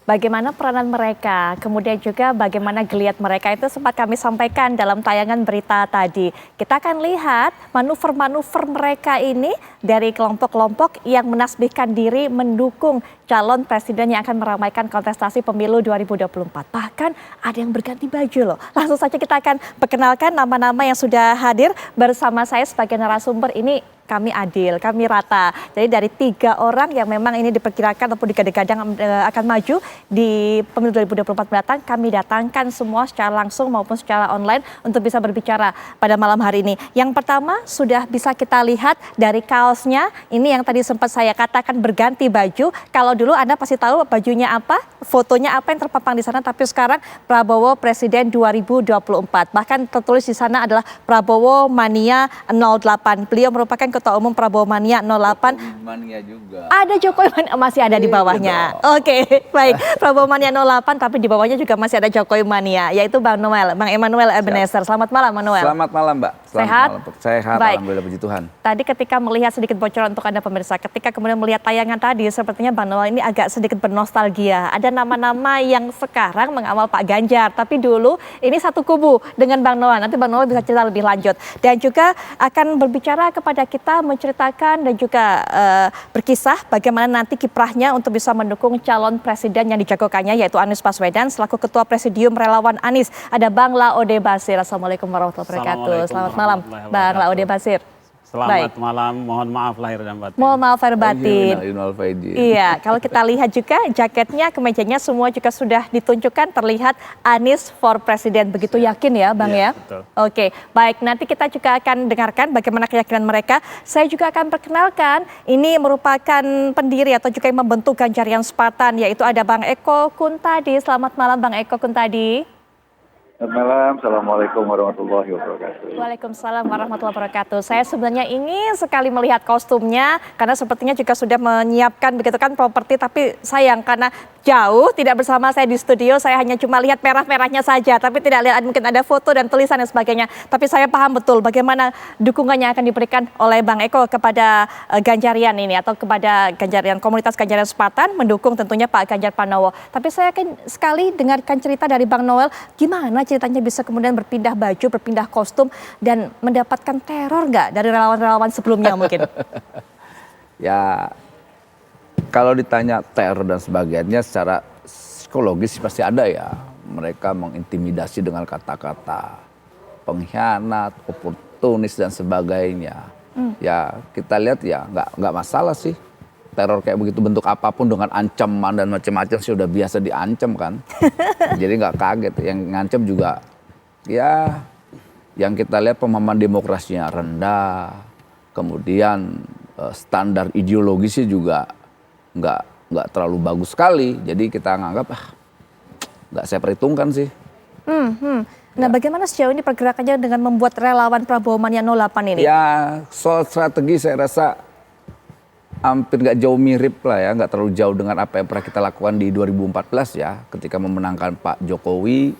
bagaimana peranan mereka, kemudian juga bagaimana geliat mereka itu sempat kami sampaikan dalam tayangan berita tadi. Kita akan lihat manuver-manuver mereka ini dari kelompok-kelompok yang menasbihkan diri mendukung calon presiden yang akan meramaikan kontestasi pemilu 2024. Bahkan ada yang berganti baju loh. Langsung saja kita akan perkenalkan nama-nama yang sudah hadir bersama saya sebagai narasumber ini. Kami adil, kami rata. Jadi dari 3 orang yang memang ini diperkirakan ataupun digadang-gadang akan maju di pemilu 2024 mendatang, kami datangkan semua secara langsung maupun secara online untuk bisa berbicara pada malam hari ini. Yang pertama sudah bisa kita lihat dari kaosnya, ini yang tadi sempat saya katakan berganti baju. Kalau dulu Anda pasti tahu bajunya apa, fotonya apa yang terpampang di sana, tapi sekarang Prabowo Presiden 2024. Bahkan tertulis di sana adalah Prabowo Mania 08. Beliau merupakan Ketua Umum Prabowo Mania 08. Mania juga. Ada Jokowi Mania, masih ada di bawahnya. Oke, baik. Prabowo Mania 08, tapi di bawahnya juga masih ada Jokowi Mania, yaitu Bang Noel, Bang Emmanuel Ebenezer. Selamat malam, Manuel. Selamat malam, Mbak. Sehat? Sehat, baik. Alhamdulillah, puji Tuhan. Tadi ketika melihat sedikit bocoran untuk Anda pemirsa, ketika kemudian melihat tayangan tadi, sepertinya Bang Noel ini agak sedikit bernostalgia. Ada nama-nama yang sekarang mengawal Pak Ganjar, tapi dulu ini satu kubu dengan Bang Noel. Nanti Bang Noel bisa cerita lebih lanjut. Dan juga akan berbicara kepada kita, menceritakan dan juga berkisah bagaimana nanti kiprahnya untuk bisa mendukung calon presiden yang dijagokannya, yaitu Anies Baswedan selaku Ketua Presidium Relawan Anies. Ada Bang Laode Basir. Assalamualaikum warahmatullahi wabarakatuh. Selamat malam, Bang Laode Basir. Selamat malam, mohon maaf lahir dan batin. Mohon maaf lahir batin. Iya, kalau kita lihat juga jaketnya, kemejanya semua juga sudah ditunjukkan terlihat Anies for President. Begitu yakin ya Bang ya? Betul. Oke, baik, nanti kita juga akan dengarkan bagaimana keyakinan mereka. Saya juga akan perkenalkan, ini merupakan pendiri atau juga yang membentuk Ganjarian Spartan, yaitu ada Bang Eko Kuntadi. Selamat malam Bang Eko Kuntadi. Selamat malam, Assalamualaikum warahmatullahi wabarakatuh. Waalaikumsalam warahmatullahi wabarakatuh. Saya sebenarnya ingin sekali melihat kostumnya, karena sepertinya juga sudah menyiapkan begitu kan properti, tapi sayang karena jauh tidak bersama saya di studio, saya hanya cuma lihat merah-merahnya saja, tapi tidak lihat mungkin ada foto dan tulisan dan sebagainya. Tapi saya paham betul bagaimana dukungannya akan diberikan oleh Bang Eko kepada Ganjarian ini atau kepada Ganjarian, komunitas Ganjarian Spartan mendukung tentunya Pak Ganjar Pranowo. Tapi saya akan sekali dengarkan cerita dari Bang Noel, gimana ceritanya bisa kemudian berpindah baju, berpindah kostum, dan mendapatkan teror nggak dari relawan-relawan sebelumnya mungkin? Ya, kalau ditanya teror dan sebagainya secara psikologis pasti ada ya. Mereka mengintimidasi dengan kata-kata pengkhianat, oportunis dan sebagainya. Ya kita lihat ya nggak masalah sih. Teror kayak begitu bentuk apapun dengan ancaman dan macam-macam sih udah biasa diancam kan. Jadi nggak kaget. Yang ngancam juga ya yang kita lihat pemahaman demokrasinya rendah. Kemudian standar ideologisnya juga nggak terlalu bagus sekali. Jadi kita nganggap nggak saya perhitungkan sih. Nah, bagaimana sejauh ini pergerakannya dengan membuat relawan Prabowo Mania 08 ini? Ya soal strategi saya rasa hampir nggak jauh mirip lah ya, nggak terlalu jauh dengan apa yang pernah kita lakukan di 2014 ya, ketika memenangkan Pak Jokowi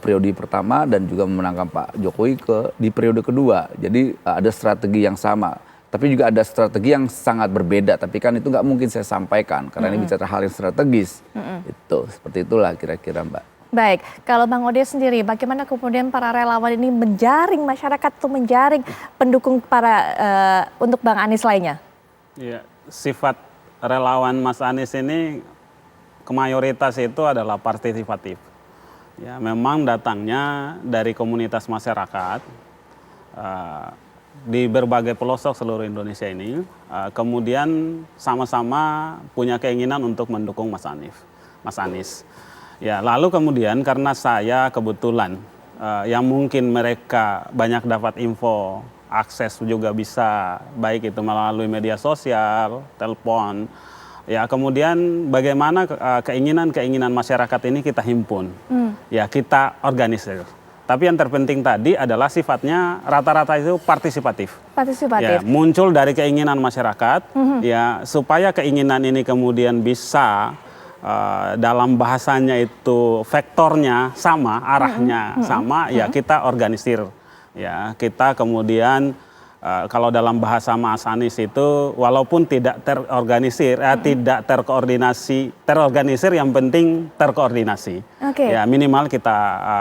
periode pertama dan juga memenangkan Pak Jokowi di periode kedua. Jadi ada strategi yang sama, tapi juga ada strategi yang sangat berbeda. Tapi kan itu nggak mungkin saya sampaikan karena ini bicara hal yang strategis. Itu seperti itulah kira-kira Mbak. Baik, kalau Bang Ode sendiri, bagaimana kemudian para relawan ini menjaring masyarakat atau menjaring pendukung untuk Bang Anies lainnya? Ya, sifat relawan Mas Anies ini kemayoritas itu adalah partisipatif. Ya, memang datangnya dari komunitas masyarakat di berbagai pelosok seluruh Indonesia ini, kemudian sama-sama punya keinginan untuk mendukung Mas Anies. Ya, lalu kemudian karena saya kebetulan yang mungkin mereka banyak dapat info, akses juga bisa, baik itu melalui media sosial, telepon. Ya, kemudian bagaimana keinginan-keinginan masyarakat ini kita himpun, ya kita organisir. Tapi yang terpenting tadi adalah sifatnya rata-rata itu partisipatif. Partisipatif. Ya, muncul dari keinginan masyarakat, ya supaya keinginan ini kemudian bisa dalam bahasanya itu vektornya sama, arahnya sama, ya kita organisir. Ya, kita kemudian kalau dalam bahasa Mas Anies itu walaupun tidak terorganisir, tidak terorganisir yang penting terkoordinasi. Oke. Ya minimal kita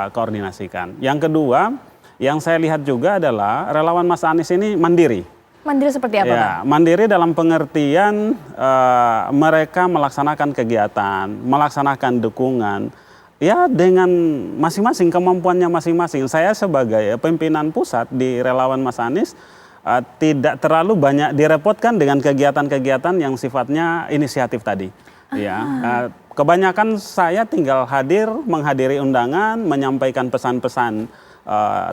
koordinasikan. Yang kedua, yang saya lihat juga adalah relawan Mas Anies ini mandiri. Mandiri seperti apa, Bang? Ya, mandiri dalam pengertian mereka melaksanakan kegiatan, melaksanakan dukungan. Ya dengan masing-masing kemampuannya masing-masing. Saya sebagai pimpinan pusat di relawan Mas Anies tidak terlalu banyak direpotkan dengan kegiatan-kegiatan yang sifatnya inisiatif tadi. Ya, kebanyakan saya tinggal menghadiri undangan, menyampaikan pesan-pesan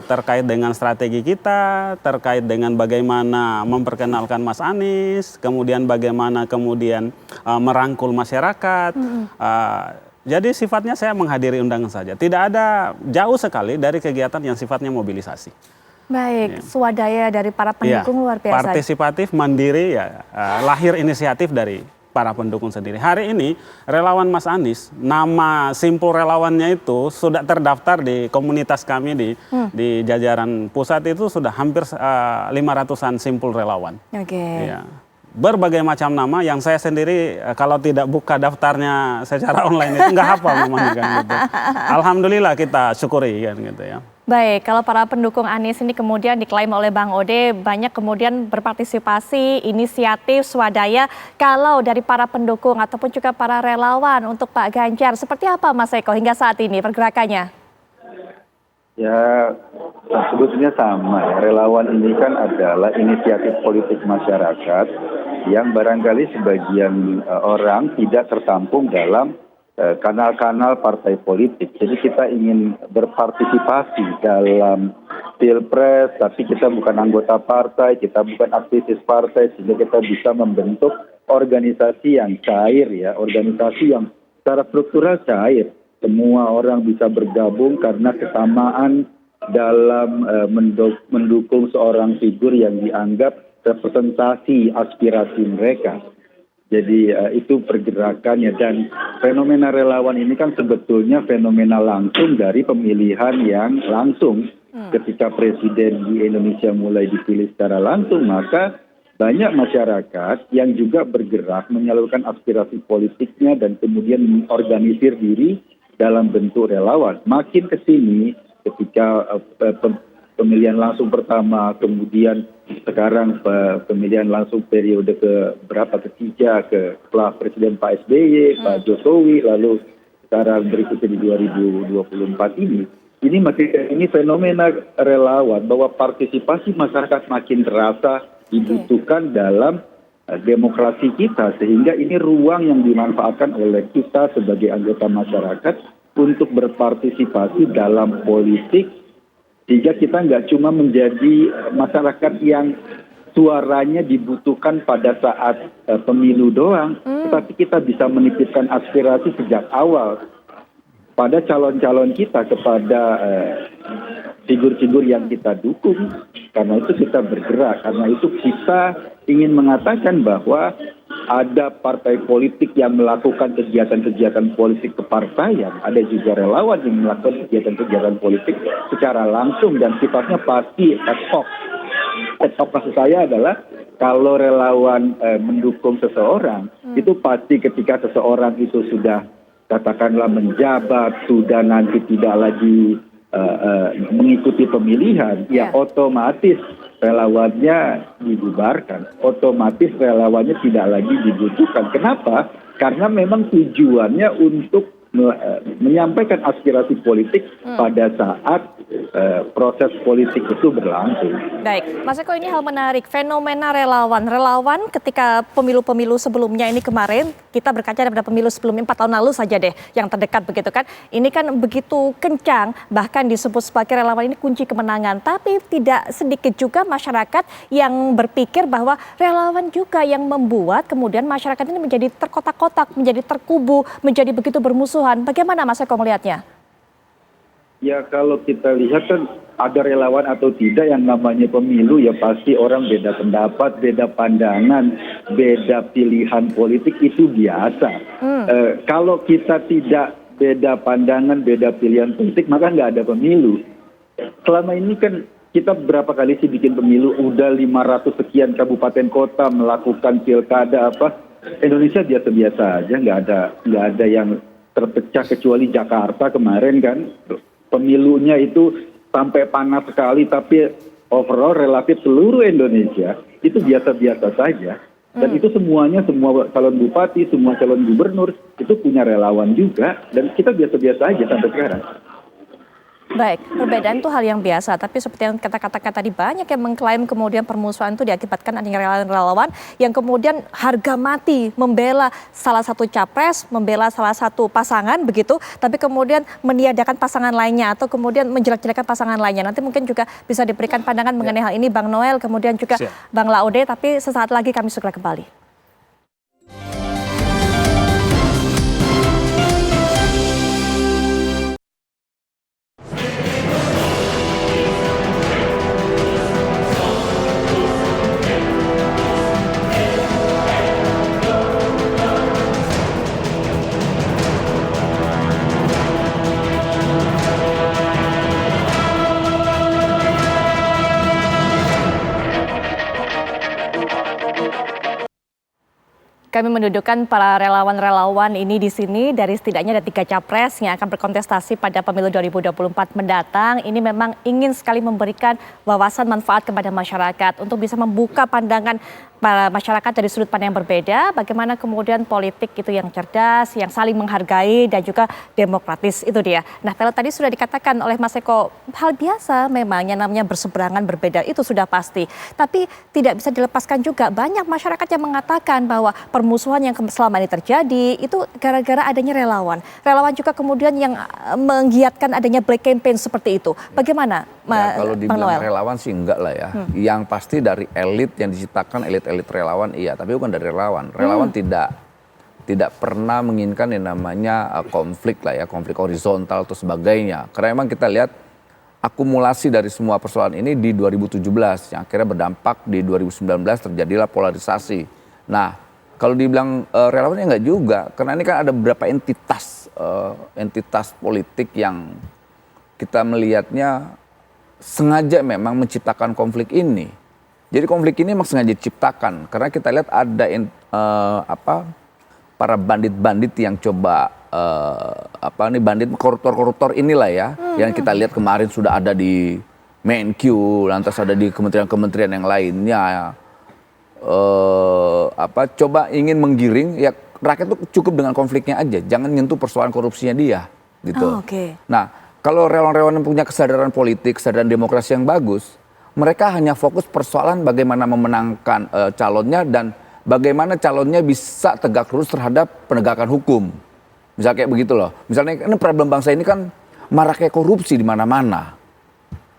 terkait dengan strategi kita, terkait dengan bagaimana memperkenalkan Mas Anies, kemudian bagaimana merangkul masyarakat. Jadi sifatnya saya menghadiri undangan saja. Tidak ada jauh sekali dari kegiatan yang sifatnya mobilisasi. Baik, swadaya dari para pendukung luar biasa. Partisipatif, mandiri, ya lahir inisiatif dari para pendukung sendiri. Hari ini relawan Mas Anies, nama simpul relawannya itu sudah terdaftar di komunitas kami di jajaran pusat itu sudah hampir 500-an simpul relawan. Oke. Ya. Berbagai macam nama yang saya sendiri kalau tidak buka daftarnya secara online itu nggak hafal memang kan gitu. Alhamdulillah kita syukuri kan gitu ya. Baik, kalau para pendukung Anies ini kemudian diklaim oleh Bang Ode banyak kemudian berpartisipasi, inisiatif, swadaya. Kalau dari para pendukung ataupun juga para relawan untuk Pak Ganjar, seperti apa Mas Eko hingga saat ini pergerakannya? Ya, sebetulnya sama ya. Relawan ini kan adalah inisiatif politik masyarakat yang barangkali sebagian orang tidak tertampung dalam kanal-kanal partai politik. Jadi kita ingin berpartisipasi dalam pilpres, tapi kita bukan anggota partai, kita bukan aktivis partai, sehingga kita bisa membentuk organisasi yang cair ya, organisasi yang secara struktural cair. Semua orang bisa bergabung karena kesamaan dalam mendukung seorang figur yang dianggap representasi aspirasi mereka. Jadi itu pergerakannya, dan fenomena relawan ini kan sebetulnya fenomena langsung dari pemilihan yang langsung. Ketika presiden di Indonesia mulai dipilih secara langsung, maka banyak masyarakat yang juga bergerak menyalurkan aspirasi politiknya dan kemudian mengorganisir diri dalam bentuk relawan. Makin ke sini ketika pemilihan langsung pertama, kemudian sekarang pemilihan langsung periode ketiga setelah Presiden Pak SBY, Pak Jokowi, lalu sekarang berikutnya di 2024 ini fenomena relawan bahwa partisipasi masyarakat makin terasa dibutuhkan dalam demokrasi kita, sehingga ini ruang yang dimanfaatkan oleh kita sebagai anggota masyarakat untuk berpartisipasi dalam politik, sehingga kita nggak cuma menjadi masyarakat yang suaranya dibutuhkan pada saat pemilu doang, tetapi kita bisa menitipkan aspirasi sejak awal pada calon-calon kita, kepada figur-figur yang kita dukung. Karena itu kita bergerak, karena itu kita ingin mengatakan bahwa ada partai politik yang melakukan kegiatan-kegiatan politik kepartaian, ada juga relawan yang melakukan kegiatan-kegiatan politik secara langsung dan sifatnya pasti ad hoc. Ad hoc maksud saya adalah kalau relawan mendukung seseorang, itu pasti ketika seseorang itu sudah katakanlah menjabat, sudah nanti tidak lagi mengikuti pemilihan, ya otomatis relawannya dibubarkan, otomatis relawannya tidak lagi dibutuhkan. Kenapa? Karena memang tujuannya untuk menyampaikan aspirasi politik pada saat proses politik itu berlangsung. Baik, Mas Eko, ini hal menarik, fenomena relawan ketika pemilu-pemilu sebelumnya ini kemarin, kita berkaca pada pemilu sebelumnya 4 tahun lalu saja deh, yang terdekat begitu kan, ini kan begitu kencang, bahkan disebut sebagai relawan ini kunci kemenangan, tapi tidak sedikit juga masyarakat yang berpikir bahwa relawan juga yang membuat kemudian masyarakat ini menjadi terkotak-kotak, menjadi terkubu, menjadi begitu bermusuhan. Bagaimana Mas Eko melihatnya? Ya kalau kita lihat kan ada relawan atau tidak, yang namanya pemilu ya pasti orang beda pendapat, beda pandangan, beda pilihan politik, itu biasa. Kalau kita tidak beda pandangan, beda pilihan politik, maka nggak ada pemilu. Selama ini kan kita berapa kali sih bikin pemilu, udah 500 sekian kabupaten kota melakukan pilkada apa. Indonesia biasa-biasa aja, nggak ada yang terpecah kecuali Jakarta kemarin kan. Pemilunya itu sampai panas sekali, tapi overall relatif seluruh Indonesia itu biasa-biasa saja. Dan itu semuanya, semua calon bupati, semua calon gubernur itu punya relawan juga, dan kita biasa-biasa aja sampai sekarang. Baik, perbedaan itu hal yang biasa, tapi seperti yang kata-kata tadi banyak yang mengklaim kemudian permusuhan itu diakibatkan adanya relawan-relawan yang kemudian harga mati membela salah satu capres, membela salah satu pasangan begitu, tapi kemudian meniadakan pasangan lainnya atau kemudian menjelek-jelekan pasangan lainnya. Nanti mungkin juga bisa diberikan pandangan mengenai hal ini Bang Noel, kemudian juga Bang Laude, tapi sesaat lagi kami segera kembali. Kami mendudukkan para relawan-relawan ini di sini dari setidaknya ada 3 capres yang akan berkontestasi pada pemilu 2024 mendatang. Ini memang ingin sekali memberikan wawasan manfaat kepada masyarakat untuk bisa membuka pandangan para masyarakat dari sudut pandang yang berbeda, bagaimana kemudian politik itu yang cerdas, yang saling menghargai dan juga demokratis, itu dia. Nah, kalau tadi sudah dikatakan oleh Mas Eko, hal biasa memang yang namanya berseberangan berbeda itu sudah pasti. Tapi tidak bisa dilepaskan juga banyak masyarakat yang mengatakan bahwa permusuhan yang selama ini terjadi itu gara-gara adanya relawan. Relawan juga kemudian yang menggiatkan adanya black campaign seperti itu. Bagaimana, Ya, kalau Bang dibilang Noel? relawan sih enggak lah ya. Yang pasti dari elit yang diciptakan elit relawan iya, tapi bukan dari relawan. Relawan tidak pernah menginginkan yang namanya konflik lah ya, konflik horizontal atau sebagainya. Karena memang kita lihat akumulasi dari semua persoalan ini di 2017 yang akhirnya berdampak di 2019 terjadilah polarisasi. Nah, kalau dibilang relawan ya enggak juga, karena ini kan ada beberapa entitas politik yang kita melihatnya sengaja memang menciptakan konflik ini. Jadi konflik ini memang sengaja diciptakan karena kita lihat ada para bandit-bandit yang coba bandit koruptor-koruptor inilah ya, yang kita lihat kemarin sudah ada di Menq, lantas ada di kementerian-kementerian yang lainnya. Coba ingin menggiring ya rakyat tuh cukup dengan konfliknya aja, jangan nyentuh persoalan korupsinya dia gitu. Nah, kalau relawan-relawan yang punya kesadaran politik, kesadaran demokrasi yang bagus, mereka hanya fokus persoalan bagaimana memenangkan calonnya dan bagaimana calonnya bisa tegak lurus terhadap penegakan hukum. Misalnya kayak begitu loh. Misalnya ini problem bangsa ini kan maraknya korupsi di mana-mana.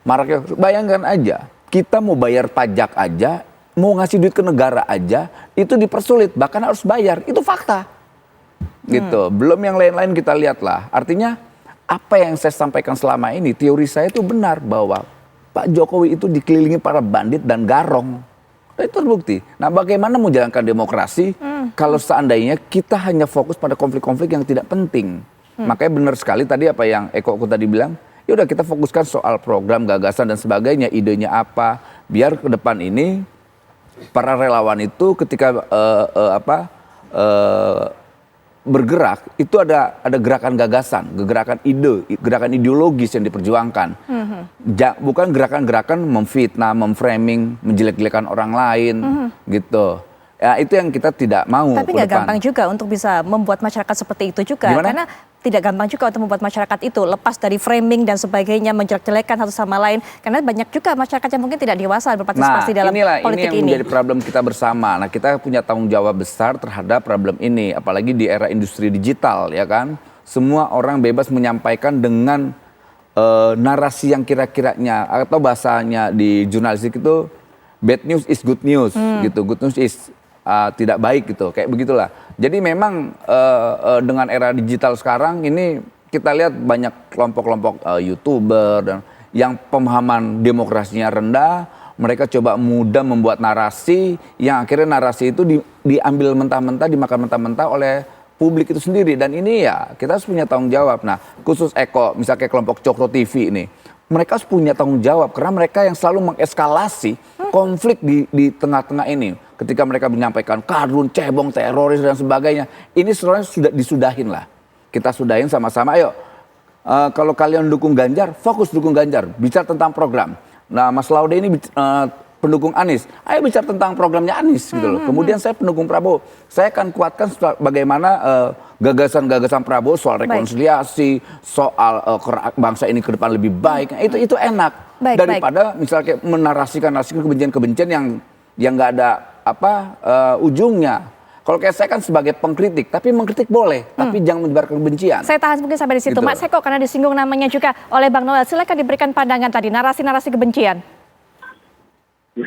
Maraknya, bayangkan aja, kita mau bayar pajak aja, mau ngasih duit ke negara aja, itu dipersulit, bahkan harus bayar. Itu fakta. Gitu. Belum yang lain-lain kita lihatlah. Artinya apa yang saya sampaikan selama ini, teori saya itu benar bahwa Pak Jokowi itu dikelilingi para bandit dan garong. Itu terbukti. Nah, bagaimana menjalankan demokrasi kalau seandainya kita hanya fokus pada konflik-konflik yang tidak penting. Makanya benar sekali tadi apa yang Eko tadi bilang, ya udah kita fokuskan soal program, gagasan dan sebagainya, idenya apa, biar ke depan ini para relawan itu ketika bergerak itu ada gerakan gagasan, gerakan ide, gerakan ideologis yang diperjuangkan. Bukan gerakan-gerakan memfitnah, memframing, menjelek-jelekan orang lain gitu. Ya itu yang kita tidak mau. Tapi nggak gampang juga untuk bisa membuat masyarakat seperti itu juga. Gimana? Karena tidak gampang juga untuk membuat masyarakat itu lepas dari framing dan sebagainya, menjelek-jelekan satu sama lain. Karena banyak juga masyarakat yang mungkin tidak dewasa berpartisipasi dalam politik ini yang menjadi problem kita bersama. Nah, kita punya tanggung jawab besar terhadap problem ini, apalagi di era industri digital, ya kan? Semua orang bebas menyampaikan dengan narasi yang kira-kiranya atau bahasanya di jurnalistik itu bad news is good news gitu, good news is tidak baik gitu, kayak begitulah. Jadi memang dengan era digital sekarang ini kita lihat banyak kelompok-kelompok YouTuber dan yang pemahaman demokrasinya rendah, mereka coba mudah membuat narasi yang akhirnya narasi itu diambil mentah-mentah, dimakan mentah-mentah oleh publik itu sendiri. Dan ini ya kita harus punya tanggung jawab. Nah, khusus Eko, misalnya kayak kelompok Cokro TV ini, mereka harus punya tanggung jawab karena mereka yang selalu mengeskalasi konflik di tengah-tengah ini. Ketika mereka menyampaikan kardun, cebong, teroris dan sebagainya, ini sebenarnya sudah disudahin lah. Kita sudahin sama-sama. Ayo, kalau kalian dukung Ganjar, fokus dukung Ganjar, bicara tentang program. Nah, Mas Laude ini pendukung Anies, ayo bicara tentang programnya Anies gitu loh. Kemudian saya pendukung Prabowo, saya akan kuatkan bagaimana gagasan-gagasan Prabowo soal rekonsiliasi, soal bangsa ini ke depan lebih baik. Itu enak daripada misalnya menarasikan kebencian-kebencian yang nggak ada ujungnya. Kalau kayak saya kan sebagai pengkritik, tapi mengkritik boleh, tapi jangan menyebarkan kebencian. Saya tahan mungkin sampai di situ, Gitu. Mas Eko, karena disinggung namanya juga oleh Bang Noel. Silakan diberikan pandangan tadi, narasi-narasi kebencian.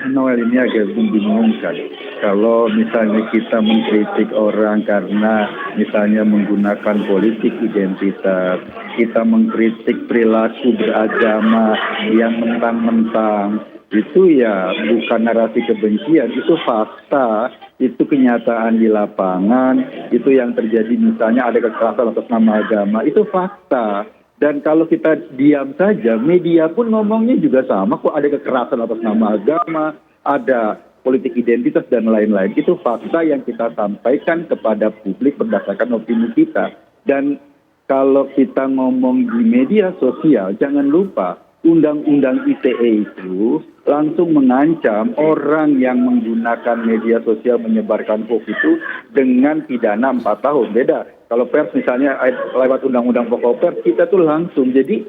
Noel ini agak membingungkan. Kalau misalnya kita mengkritik orang karena misalnya menggunakan politik identitas, kita mengkritik perilaku beragama yang mentang-mentang, itu ya bukan narasi kebencian, itu fakta, itu kenyataan di lapangan, itu yang terjadi misalnya ada kekerasan atas nama agama, itu fakta. Dan kalau kita diam saja, media pun ngomongnya juga sama kok, ada kekerasan atas nama agama, ada politik identitas dan lain-lain. Itu fakta yang kita sampaikan kepada publik berdasarkan opini kita. Dan kalau kita ngomong di media sosial, jangan lupa Undang-Undang ITE itu langsung mengancam orang yang menggunakan media sosial menyebarkan hoax itu dengan pidana 4 tahun. Beda. Kalau pers misalnya lewat Undang-Undang Pokok Pers, kita tuh langsung. Jadi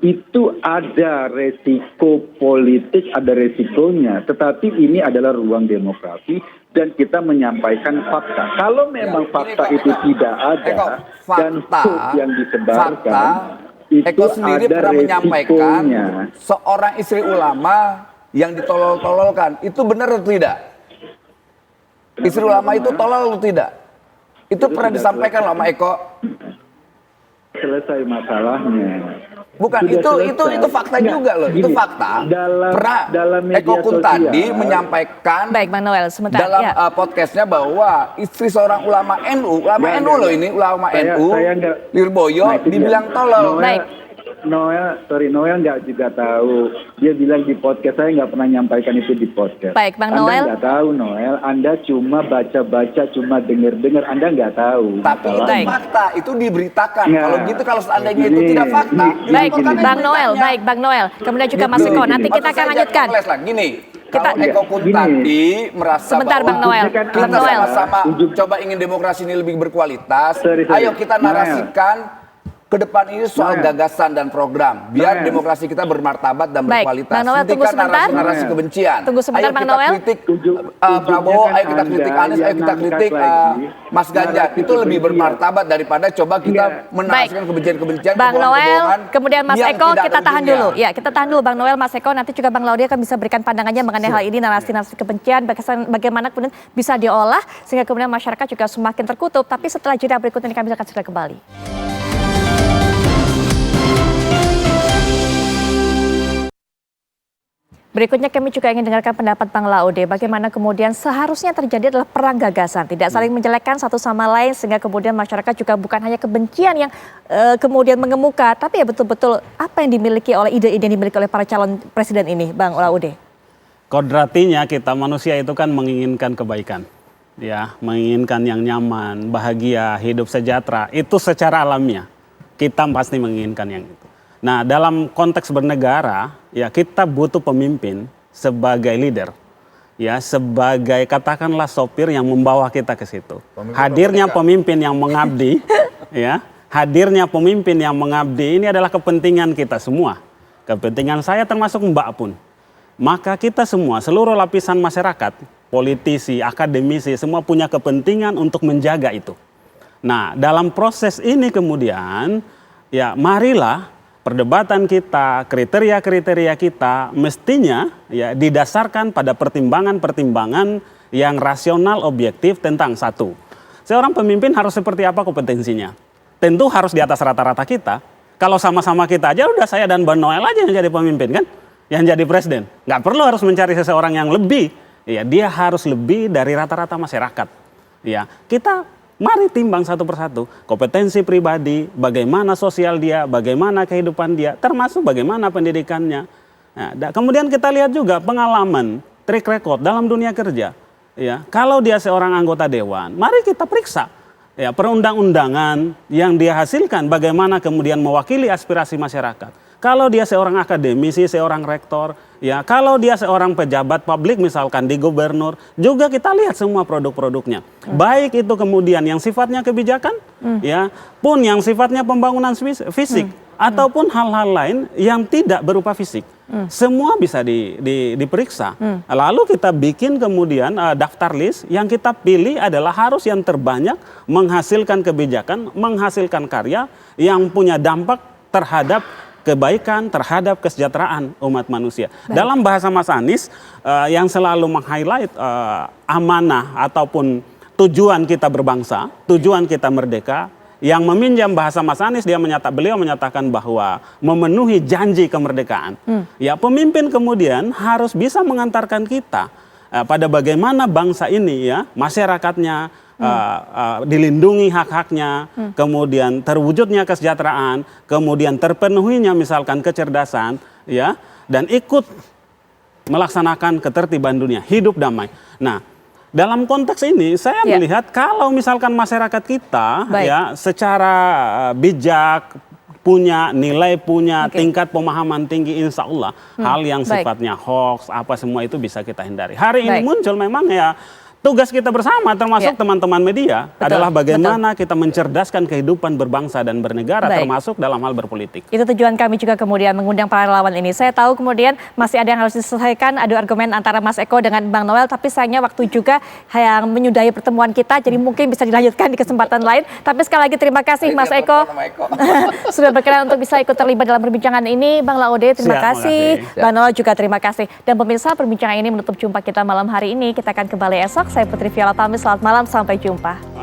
itu ada resiko politik, ada resikonya. Tetapi ini adalah ruang demokrasi dan kita menyampaikan fakta. Kalau memang fakta itu tidak ada dan hoax yang disebarkan, Eko sendiri pernah menyampaikan seorang istri ulama yang ditolol-tololkan. Itu benar atau tidak? Istri ulama itu tolol atau tidak? Itu pernah disampaikan loh sama Eko. Selesai masalahnya. Bukan, itu fakta juga loh. Itu fakta. Dalam media Eko Kun sosial, tadi menyampaikan Baik, Bang Noel, sebentar. dalam podcastnya bahwa istri seorang ulama NU, loh ini, ulama NU, Lirboyo, dibilang tolol. Baik. Noel nggak juga tahu. Dia bilang di podcast, saya nggak pernah nyampaikan itu di podcast. Baik, Bang Noel. Anda nggak tahu, Noel. Anda cuma baca-baca, cuma dengar-dengar. Anda nggak tahu. Tapi itu Baik. fakta, itu diberitakan. Nah, Kalau gitu, kalau seandainya itu tidak fakta, Baik, dilaporkan Bang beritanya. Noel, baik Bang Noel. Kemudian juga Mas Eko, nanti kita akan lanjutkan. Gini, kalau Kita- Eko Kun tadi merasa Sebentar, bahwa Bang Noel. kita Bang Noel. sama-sama coba ingin demokrasi ini lebih berkualitas, Sorry. ayo kita narasikan ke depan ini soal Noel. gagasan dan program. Biar Noel. demokrasi kita bermartabat dan Baik, berkualitas. Bang Noel, tunggu Hentikan sebentar. narasi kebencian. Tunggu sebentar, Ayo Bang kita Noel. kritik Ujungnya Prabowo, kan ayo kita kritik Anda Anies, ayo yang kita angkat kritik lagi Mas Ganjar. narasi Itu lebih kebencian. bermartabat daripada coba kita menarasikan kebencian-kebencian. Bang Noel, kebohongan-kebohongan kemudian Mas yang Eko, tidak kita ada tahan ujungnya. dulu. Ya, kita tahan dulu Bang Noel, Mas Eko, nanti juga Bang Laude akan bisa berikan pandangannya mengenai hal ini, narasi-narasi kebencian, bagaimana kemudian bisa diolah, sehingga kemudian masyarakat juga semakin terkutuk. Tapi setelah jeda berikut ini kami akan segera kembali. Berikutnya kami juga ingin dengarkan pendapat Bang Laude, bagaimana kemudian seharusnya terjadi adalah perang gagasan, tidak saling menjelekkan satu sama lain sehingga kemudian masyarakat juga bukan hanya kebencian yang kemudian mengemuka, tapi ya betul-betul apa yang dimiliki oleh ide-ide yang dimiliki oleh para calon presiden ini, Bang Laude. Kodratinya kita manusia itu kan menginginkan kebaikan, ya, menginginkan yang nyaman, bahagia, hidup sejahtera. Itu secara alamiah kita pasti menginginkan yang itu. Nah, dalam konteks bernegara, ya kita butuh pemimpin sebagai leader, ya sebagai katakanlah sopir yang membawa kita ke situ. Hadirnya pemimpin yang mengabdi, ya, hadirnya pemimpin yang mengabdi ini adalah kepentingan kita semua, kepentingan saya termasuk Mbak pun. Maka kita semua, seluruh lapisan masyarakat, politisi, akademisi, semua punya kepentingan untuk menjaga itu. Nah, dalam proses ini kemudian, ya marilah perdebatan kita, kriteria-kriteria kita mestinya ya didasarkan pada pertimbangan-pertimbangan yang rasional, objektif tentang satu. Seorang pemimpin harus seperti apa kompetensinya? Tentu harus di atas rata-rata kita. Kalau sama-sama kita aja udah saya dan Bang Noel aja yang jadi pemimpin kan? Yang jadi presiden. Nggak perlu harus mencari seseorang yang lebih. Ya, dia harus lebih dari rata-rata masyarakat. Ya, kita Mari timbang satu persatu, kompetensi pribadi, bagaimana sosial dia, bagaimana kehidupan dia, termasuk bagaimana pendidikannya. Nah, kemudian kita lihat juga pengalaman, track record dalam dunia kerja. Ya, kalau dia seorang anggota dewan, mari kita periksa ya perundang-undangan yang dia hasilkan, bagaimana kemudian mewakili aspirasi masyarakat. Kalau dia seorang akademisi, seorang rektor, ya kalau dia seorang pejabat publik misalkan di gubernur, juga kita lihat semua produk-produknya. Baik itu kemudian yang sifatnya kebijakan, ya, pun yang sifatnya pembangunan fisik, ataupun hal-hal lain yang tidak berupa fisik. Semua bisa diperiksa. Lalu kita bikin kemudian daftar list, yang kita pilih adalah harus yang terbanyak menghasilkan kebijakan, menghasilkan karya yang punya dampak terhadap kebaikan, terhadap kesejahteraan umat manusia. Baik. Dalam bahasa Mas Anies yang selalu meng-highlight amanah ataupun tujuan kita berbangsa, tujuan kita merdeka, yang meminjam bahasa Mas Anies, beliau menyatakan bahwa memenuhi janji kemerdekaan. Ya, pemimpin kemudian harus bisa mengantarkan kita pada bagaimana bangsa ini, ya, masyarakatnya dilindungi hak-haknya, kemudian terwujudnya kesejahteraan, kemudian terpenuhinya misalkan kecerdasan, ya, dan ikut melaksanakan ketertiban dunia, hidup damai. Nah, dalam konteks ini saya melihat kalau misalkan masyarakat kita ya secara bijak, punya nilai, punya tingkat pemahaman tinggi, insya Allah hal yang sifatnya hoax apa semua itu bisa kita hindari. Hari ini muncul memang ya tugas kita bersama termasuk teman-teman media adalah bagaimana kita mencerdaskan kehidupan berbangsa dan bernegara termasuk dalam hal berpolitik. Itu tujuan kami juga kemudian mengundang para relawan ini. Saya tahu kemudian masih ada yang harus diselesaikan, adu argumen antara Mas Eko dengan Bang Noel, tapi sayangnya waktu juga yang menyudahi pertemuan kita, jadi mungkin bisa dilanjutkan di kesempatan lain. Tapi sekali lagi terima kasih Mas Eko sudah berkenan untuk bisa ikut terlibat dalam perbincangan ini. Bang Laude terima kasih, Bang Noel juga terima kasih. Dan pemirsa, perbincangan ini menutup jumpa kita malam hari ini. Kita akan kembali esok. Saya Putri Viola pamit, selamat malam, sampai jumpa.